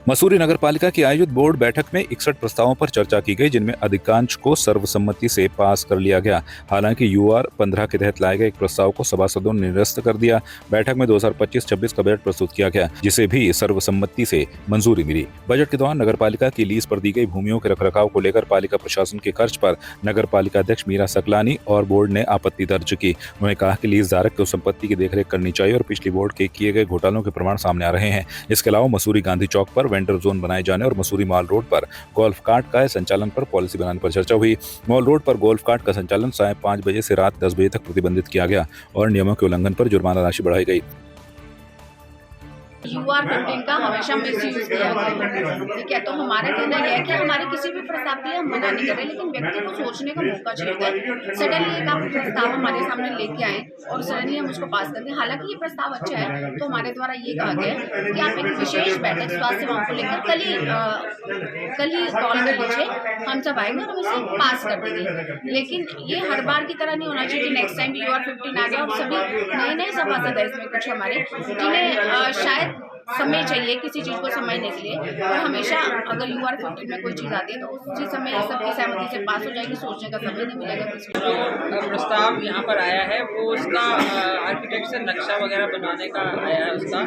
मसूरी नगर पालिका की आयोजित बोर्ड बैठक में 61 प्रस्तावों पर चर्चा की गई, जिनमें अधिकांश को सर्वसम्मति से पास कर लिया गया। हालांकि यूआर 15 के तहत लाए गए एक प्रस्ताव को सभासदों ने निरस्त कर दिया। बैठक में 2025-26 का बजट प्रस्तुत किया गया, जिसे भी सर्वसम्मति से मंजूरी मिली। बजट के दौरान नगर पालिका की लीज पर दी गई भूमियों के रखरखाव को लेकर पालिका प्रशासन के खर्च पर नगर पालिका अध्यक्ष मीरा सकलानी और बोर्ड ने आपत्ति दर्ज की। उन्होंने कहा कि लीज धारक को संपत्ति की देखरेख करनी चाहिए और पिछली बोर्ड के किए गए घोटालों के प्रमाण सामने आ रहे हैं। इसके अलावा मसूरी गांधी चौक पर वेंडर जोन बनाए जाने और मसूरी मॉल रोड पर गोल्फ कार्ट का संचालन पर पॉलिसी बनाने पर चर्चा हुई। मॉल रोड पर गोल्फ कार्ट का संचालन सायं 5 बजे से रात 10 बजे तक प्रतिबंधित किया गया और नियमों के उल्लंघन पर जुर्माना राशि बढ़ाई गई। यूआर 15 का हमेशा मिसयूज किया गया, ठीक है। तो हमारा कहना यह है कि हमारे किसी भी प्रस्ताव के लिए हम मना नहीं कर रहे, लेकिन व्यक्ति को सोचने का मौका चाहिए। सडनली एक आप प्रस्ताव हमारे सामने लेके आए और सडनली हम उसको पास कर दें। हालांकि ये प्रस्ताव अच्छा है, तो हमारे द्वारा ये कहा गया है कि आप एक विशेष बैठक स्वास्थ्य सेवाओं को लेकर कल ही कॉल कर लीजिए, हम सब आएंगे और हम इसे पास कर देंगे। लेकिन ये हर बार की तरह नहीं होना चाहिए कि नेक्स्ट टाइम यूआर 15 आ गया और सभी नए सभासद है इसमें कुछ हमारे, जिन्हें शायद समय चाहिए किसी चीज़ को समझने के लिए, और हमेशा अगर यूआर 15 में कोई चीज़ आती है तो उसी समय सबकी सहमति से पास हो जाएगी, सोचने का समय नहीं मिलेगा। जो प्रस्ताव यहाँ पर आया है वो उसका आर्किटेक्चर नक्शा वगैरह बनाने का आया है उसका,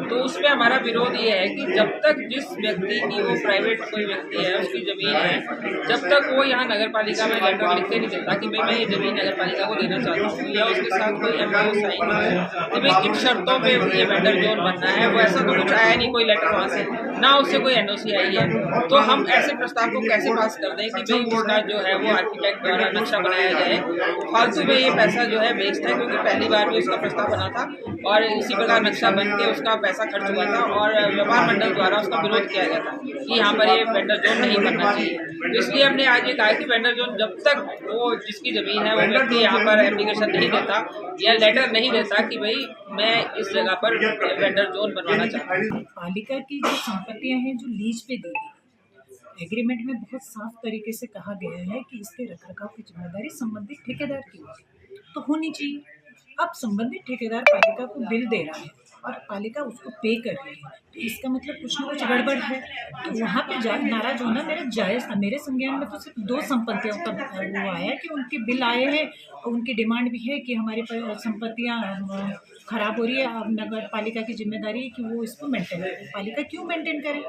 तो उसमें हमारा विरोध ये है कि जब तक जिस व्यक्ति की वो प्राइवेट कोई व्यक्ति है, उसकी ज़मीन है, जब तक वो यहाँ नगर पालिका में लेटर लिख के नहीं देता कि भाई मैं ये ज़मीन नगर पालिका को देना चाहता हूँ या उसके साथ कोई एमओयू साइन हो कि भाई किन शर्तों पे ये वेंडर जोन बनना है, वो ऐसा तो कुछ आया नहीं कोई लेटर वहाँ से, ना उससे कोई एनओसी आई है, तो हम ऐसे प्रस्ताव को कैसे पास कर दें कि भाई उसका जो है वो आर्किटेक्ट द्वारा नक्शा बनाया जाए। फालतू में ये पैसा जो है वेस्ट है, क्योंकि पहली बार भी उसका प्रस्ताव बना था और इसी प्रकार नक्शा बन के उसका पैसा खर्च हुआ था और व्यापार मंडल द्वारा उसका विरोध किया गया था कि यहाँ पर ये वेंडर जोन नहीं बनना चाहिए। तो इसलिए हमने आज ये कहा कि वेंडर जोन जब तक वो जिसकी ज़मीन है वो व्यक्ति यहाँ पर एप्लीकेशन नहीं देता या लेटर नहीं देता कि भाई मैं इस जगह पर वेंडर जोन बनवाना चाहता हूँ। पालिका की जो संपत्तियां हैं जो लीज पे दी गई, एग्रीमेंट में बहुत साफ तरीके से कहा गया है कि इसके रखरखाव की जिम्मेदारी संबंधित ठेकेदार की होगी, तो होनी चाहिए। अब संबंधित ठेकेदार पालिका को बिल दे रहा है और पालिका उसको पे कर रही है, तो इसका मतलब कुछ ना कुछ गड़बड़ है। तो वहाँ पे नाराज होना मेरा जायज़ था। मेरे संज्ञान में तो सिर्फ 2 संपत्तियों का वो आया कि उनके बिल आए हैं और उनकी डिमांड भी है कि हमारी संपत्तियाँ खराब हो रही है, अब नगर पालिका की जिम्मेदारी है कि वो इसको मेंटेन करे। पालिका क्यों मेंटेन करे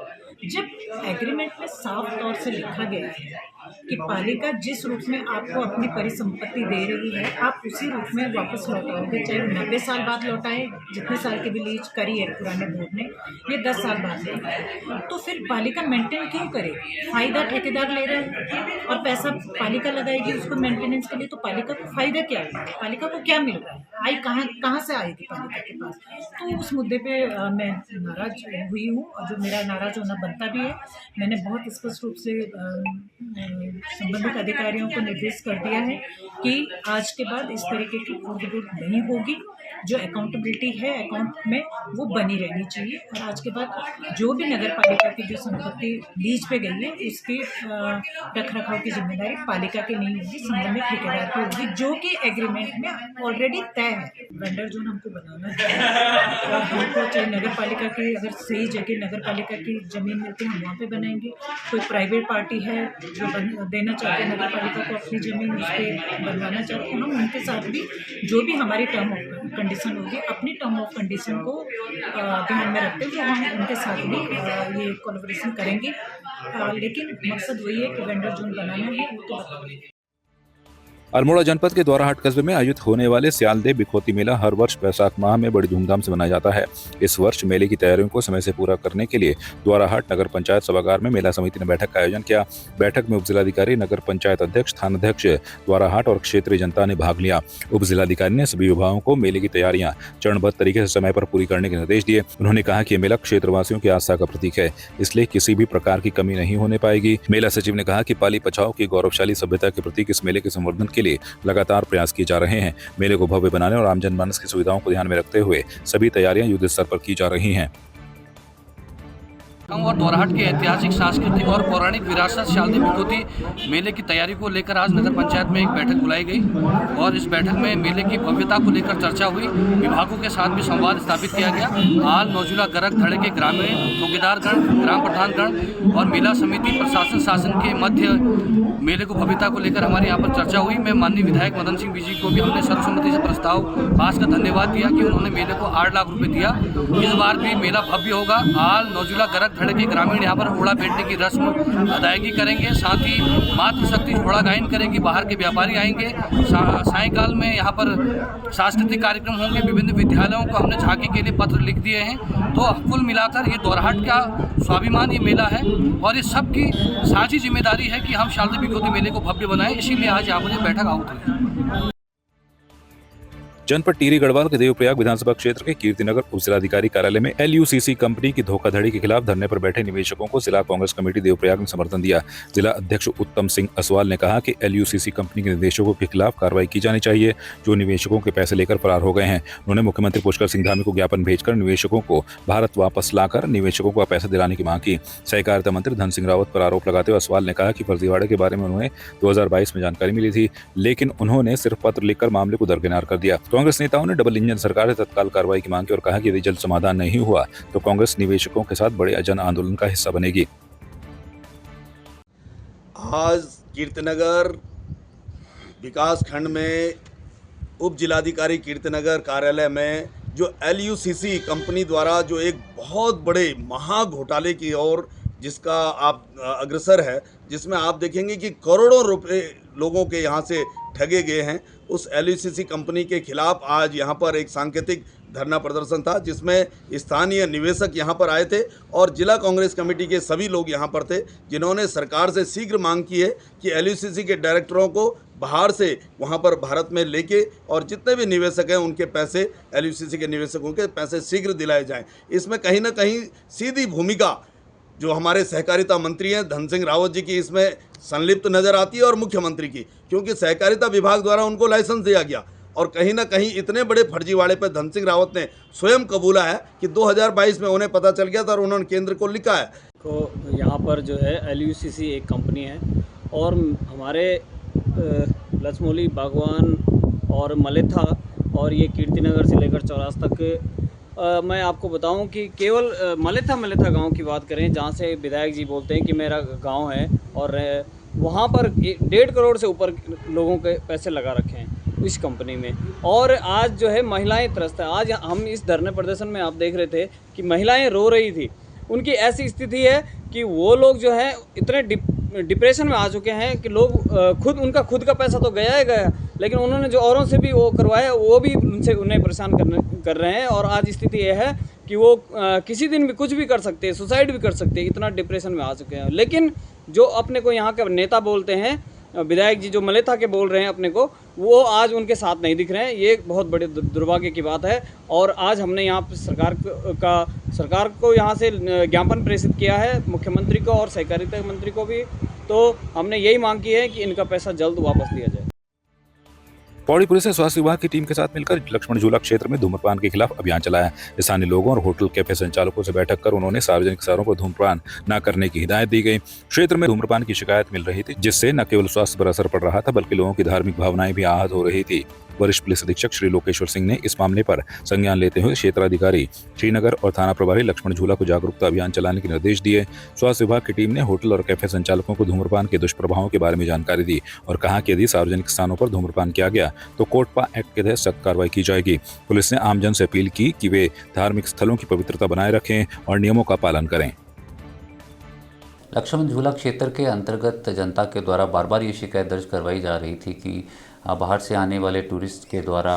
जब एग्रीमेंट में साफ तौर से लिखा गया है कि पालिका जिस रूप में आपको अपनी परिसंपत्ति दे रही है आप उसी रूप में वापस लौटाओगे, चाहे 90 साल बाद लौटाए, जितने साल की भी लीज करी है पुराने बोर्ड ने, ये 10 साल बाद लौटाए, तो फिर पालिका मेंटेन क्यों करे? फायदा ठेकेदार ले रहे हैं और पैसा पालिका लगाएगी उसको मेंटेनेंस के लिए, तो पालिका को फायदा क्या है? पालिका को क्या मिल रहा है? आई कहाँ से आएगी पालिका के पास? तो उस मुद्दे पे मैं नाराज हुई हूँ और जो मेरा नाराज होना बनता भी है। मैंने बहुत स्पष्ट रूप से संबंधित अधिकारियों को निर्देश कर दिया है कि आज के बाद इस तरीके की उर्द नहीं होगी। जो अकाउंटेबिलिटी है अकाउंट में वो बनी रहनी चाहिए और आज के बाद जो भी नगर पालिका की जो संपत्ति लीज पे गई है उसके रखरखाव की जिम्मेदारी पालिका की नहीं होगी, संबंधित ठेकेदार की होगी, जो कि एग्रीमेंट में ऑलरेडी तय है। वेंडर जोन हमको बनाना है और हमको चाहे नगर पालिका की अगर सही जगह नगर पालिका की ज़मीन मिलती है हम वहाँ पे बनाएंगे। कोई प्राइवेट पार्टी है जो देना चाहते हैं नगर पालिका को अपनी ज़मीन उस पर बनवाना चाहते हैं, हम उनके साथ भी जो भी हमारी टर्म ऑफ कंडीशन होगी अपनी टर्म ऑफ कंडीशन को ध्यान में रखते हुए हम उनके साथ भी ये कोलैबोरेशन करेंगे। लेकिन मकसद वही है कि वेंडर जोन बनाना है, वो तो बताएंगे। अल्मोड़ा जनपद के द्वाराहाट कस्बे में आयोजित होने वाले स्यालदेव बिखोती मेला हर वर्ष वैशाख माह में बड़ी धूमधाम से मनाया जाता है। इस वर्ष मेले की तैयारियों को समय से पूरा करने के लिए द्वाराहाट नगर पंचायत सभागार में मेला समिति ने बैठक का आयोजन किया। बैठक में उपजिलाधिकारी, नगर पंचायत अध्यक्ष, थानाध्यक्ष द्वाराहाट और क्षेत्रीय जनता ने भाग लिया। उपजिलाधिकारी ने सभी विभागों को मेले की तैयारियां चरणबद्ध तरीके से समय पर पूरी करने के निर्देश दिए। उन्होंने कहा कि मेला क्षेत्रवासियों की आस्था का प्रतीक है, इसलिए किसी भी प्रकार की कमी नहीं होने पाएगी। मेला सचिव ने कहा कि पाली पछाव की गौरवशाली सभ्यता के प्रतीक इस मेले के संवर्धन के लिए लगातार प्रयास किए जा रहे हैं। मेले को भव्य बनाने और आम जनमानस की सुविधाओं को ध्यान में रखते हुए सभी तैयारियां युद्ध स्तर पर की जा रही हैं। और दोराहट के ऐतिहासिक, सांस्कृतिक और पौराणिक विरासत शारदीय विभूति मेले की तैयारी को लेकर आज नगर पंचायत में एक बैठक बुलाई गई और इस बैठक में मेले की भव्यता को लेकर चर्चा हुई। विभागों के साथ भी संवाद स्थापित किया गया। हाल नौजुला गरक धड़े के ग्रामीण ठेकेदारगण, ग्राम प्रधानगण और मेला समिति प्रशासन शासन के मध्य मेले को भव्यता को लेकर हमारे यहाँ पर चर्चा हुई। मैं माननीय विधायक मदन सिंह बीजी को भी हमने सर्वसम्मति से प्रस्ताव पास का धन्यवाद दिया कि उन्होंने मेले को 8 लाख रुपए दिया। इस बार भी मेला भव्य होगा। हाल नौजुला गरक धड़े के ग्रामीण यहाँ पर घोड़ा बेचने की रस्म अदायगी करेंगे, साथ ही मातृशक्ति घोड़ा गायन करेंगी, बाहर के व्यापारी आएंगे। सायंकाल में यहाँ पर सांस्कृतिक कार्यक्रम होंगे। विभिन्न विद्यालयों को हमने झांकी के लिए पत्र लिख दिए हैं। तो कुल मिलाकर ये दोराहट का स्वाभिमान ये मेला है और इस सब की साझी जिम्मेदारी है कि हम शारदीय विभूति मेले को भव्य बनाएं। इसीलिए आज यहाँ पर ये बैठक आहुत हुई। जनपद टिहरी गढ़वाल के देवप्रयाग विधानसभा क्षेत्र के कीर्तिनगर उपजिलाधिकारी कार्यालय में LUCC कंपनी की धोखाधड़ी के खिलाफ धरने पर बैठे निवेशकों को जिला कांग्रेस कमेटी देवप्रयाग ने समर्थन दिया। जिला अध्यक्ष उत्तम सिंह असवाल ने कहा कि LUCC कंपनी के निवेशकों के खिलाफ कार्रवाई की जानी चाहिए जो निवेशकों के पैसे लेकर फरार हो गए हैं। उन्होंने मुख्यमंत्री पुष्कर सिंह धामी को ज्ञापन भेजकर निवेशकों को भारत वापस लाकर निवेशकों को पैसे दिलाने की मांग की। सहकारिता मंत्री धन सिंह रावत पर आरोप लगाते हुए असवाल ने कहा कि फर्जीवाड़े के बारे में उन्हें 2022 में जानकारी मिली थी, लेकिन उन्होंने सिर्फ पत्र लिखकर मामले को दरकिनार कर दिया। कांग्रेस नेताओं ने डबल इंजन सरकार से तत्काल कार्रवाई की मांग की और कहा कि यदि जल्द समाधान नहीं हुआ तो कांग्रेस निवेशकों के साथ बड़े जन आंदोलन का हिस्सा बनेगी। आज कीर्तिनगर विकास खंड में उप जिलाधिकारी कीर्तिनगर कार्यालय में जो LUCC कंपनी द्वारा जो एक बहुत बड़े महा घोटाले की ओर जिसका आप अग्रसर है, जिसमें आप देखेंगे कि करोड़ों रुपए लोगों के यहाँ से ठगे गए हैं, उस LUCC कंपनी के खिलाफ आज यहाँ पर एक सांकेतिक धरना प्रदर्शन था जिसमें स्थानीय निवेशक यहाँ पर आए थे और जिला कांग्रेस कमेटी के सभी लोग यहाँ पर थे, जिन्होंने सरकार से शीघ्र मांग की है कि LUCC के डायरेक्टरों को बाहर से वहाँ पर भारत में लेके और जितने भी निवेशक हैं उनके पैसे, LUCC के निवेशकों के पैसे शीघ्र दिलाए जाएं। इसमें कहीं ना कहीं सीधी भूमिका जो हमारे सहकारिता मंत्री हैं धन सिंह रावत जी की इसमें संलिप्त नज़र आती है और मुख्यमंत्री की, क्योंकि सहकारिता विभाग द्वारा उनको लाइसेंस दिया गया और कहीं ना कहीं इतने बड़े फर्जीवाड़े पर धन सिंह रावत ने स्वयं कबूला है कि 2022 में उन्हें पता चल गया था और उन्होंने केंद्र को लिखा है। तो यहाँ पर जो है LUCC एक कंपनी है और हमारे लक्ष्मौली, बागवान और मलेथा और ये कीर्तिनगर से लेकर चौरास तक मैं आपको बताऊं कि केवल मलेथा गांव की बात करें, जहां से विधायक जी बोलते हैं कि मेरा गांव है और वहां पर 1.5 करोड़ से ऊपर लोगों के पैसे लगा रखे हैं इस कंपनी में। और आज जो है महिलाएं त्रस्त है। आज हम इस धरने प्रदर्शन में आप देख रहे थे कि महिलाएं रो रही थी। उनकी ऐसी स्थिति है कि वो लोग जो है इतने डिप्रेशन में आ चुके हैं कि लोग उनका खुद का पैसा तो गया ही गया, लेकिन उन्होंने जो औरों से भी वो करवाया वो भी उन्हें परेशान कर रहे हैं। और आज स्थिति ये है कि वो किसी दिन भी कुछ भी कर सकते हैं, सुसाइड भी कर सकते हैं, इतना डिप्रेशन में आ चुके हैं। लेकिन जो अपने को यहाँ के नेता बोलते हैं, विधायक जी जो मलेथा के बोल रहे हैं अपने को, वो आज उनके साथ नहीं दिख रहे हैं। ये एक बहुत बड़े दुर्भाग्य की बात है। और आज हमने यहाँ पर सरकार को यहाँ से ज्ञापन प्रेषित किया है, मुख्यमंत्री को और सहकारिता मंत्री को भी। तो हमने यही मांग की है कि इनका पैसा जल्द वापस दिया जाए। पौड़ी पुलिस ने स्वास्थ्य विभाग की टीम के साथ मिलकर लक्ष्मण झूला क्षेत्र में धूम्रपान के खिलाफ अभियान चलाया। स्थानीय लोगों और होटल कैफे संचालकों से बैठक कर उन्होंने सार्वजनिक स्थानों पर धूम्रपान न करने की हिदायत दी गई। क्षेत्र में धूम्रपान की शिकायत मिल रही थी, जिससे न केवल स्वास्थ्य पर असर पड़ रहा था बल्कि लोगों की धार्मिक भावनाएं भी आहत हो रही थी। वरिष्ठ पुलिस अधीक्षक श्री लोकेश्वर सिंह ने इस मामले पर संज्ञान लेते हुए क्षेत्राधिकारी श्रीनगर और थाना प्रभारी लक्ष्मण झूला को जागरूकता अभियान चलाने के निर्देश दिए। स्वास्थ्य विभाग की टीम ने होटल और कैफे संचालकों को धूम्रपान के दुष्प्रभावों के बारे में जानकारी दी और कहा कि यदि सार्वजनिक स्थानों पर धूम्रपान किया गया तो कोटपा एक्ट के तहत सख्त कार्रवाई की जाएगी। पुलिस ने आमजन से अपील की कि वे धार्मिक स्थलों की पवित्रता बनाए रखें और नियमों का पालन करें। लक्ष्मण झूला क्षेत्र के अंतर्गत जनता के द्वारा बार बार ये शिकायत दर्ज करवाई जा रही थी कि बाहर से आने वाले टूरिस्ट के द्वारा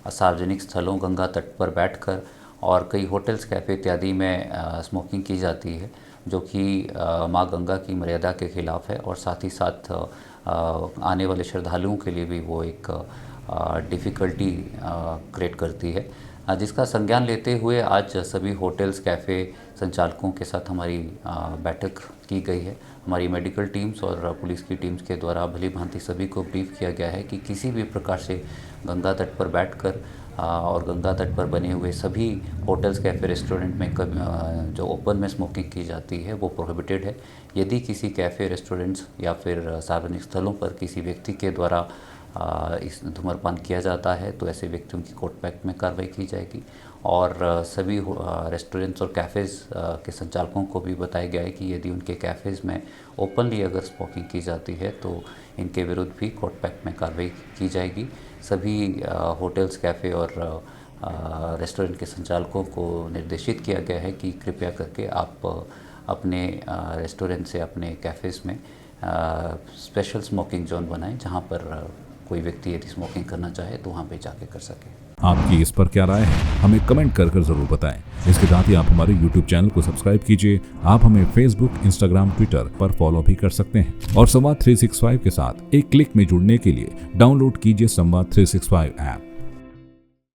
सार्वजनिक स्थलों, गंगा तट पर बैठकर और कई होटल्स, कैफ़े इत्यादि में स्मोकिंग की जाती है, जो कि माँ गंगा की मर्यादा के खिलाफ है और साथ ही साथ आने वाले श्रद्धालुओं के लिए भी वो एक डिफ़िकल्टी क्रिएट करती है, जिसका संज्ञान लेते हुए आज सभी होटल्स, कैफ़े संचालकों के साथ हमारी बैठक की गई है। हमारी मेडिकल टीम्स और पुलिस की टीम्स के द्वारा भली भांति सभी को ब्रीफ किया गया है कि किसी भी प्रकार से गंगा तट पर बैठकर और गंगा तट पर बने हुए सभी होटल्स, कैफ़े, रेस्टोरेंट में जो ओपन में स्मोकिंग की जाती है वो प्रोहिबिटेड है। यदि किसी कैफ़े, रेस्टोरेंट्स या फिर सार्वजनिक स्थलों पर किसी व्यक्ति के द्वारा इस धूम्रपान किया जाता है तो ऐसे व्यक्तियों की कोर्ट एक्ट में कार्रवाई की जाएगी। और सभी रेस्टोरेंट्स और कैफ़ेज़ के संचालकों को भी बताया गया है कि यदि उनके कैफ़ेज़ में ओपनली अगर स्मोकिंग की जाती है तो इनके विरुद्ध भी कोर्ट एक्ट में कार्रवाई की जाएगी। सभी होटल्स, कैफ़े और रेस्टोरेंट के संचालकों को निर्देशित किया गया है कि कृपया करके आप अपने रेस्टोरेंट से अपने कैफ़ेज़ में स्पेशल स्मोकिंग जोन बनाएं, जहां पर कोई व्यक्ति यदि स्मोकिंग करना चाहे तो वहां पे जाके कर सके। आपकी इस पर क्या राय है, हमें कमेंट कर जरूर बताएं। इसके साथ ही आप हमारे YouTube चैनल को सब्सक्राइब कीजिए। आप हमें Facebook, Instagram, Twitter पर फॉलो भी कर सकते हैं और संवाद 365 के साथ एक क्लिक में जुड़ने के लिए डाउनलोड कीजिए संवाद 365 ऐप।